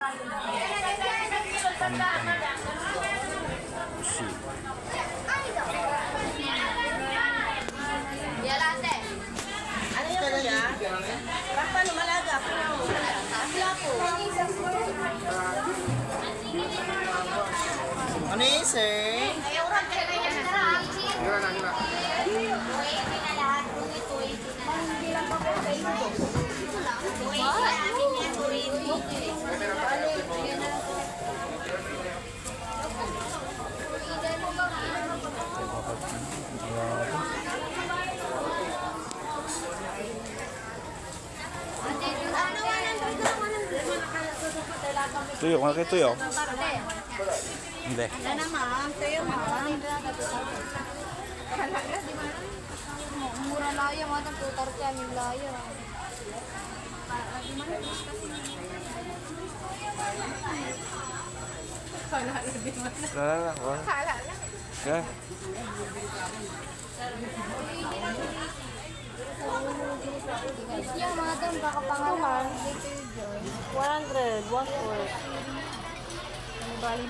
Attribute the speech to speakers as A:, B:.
A: Ano yung siya? Paano malaga?
B: Ano yun, sir? Tuyo, kung nakita tuyo? Hindi.
A: Ano naman? Tuyo naman.
C: Mura laya, matang tutar ka yung laya.
B: Kala lang. Kala lang. Kala.
C: Yung mga doon, baka pangalan.
A: 100, 140.
C: Bali,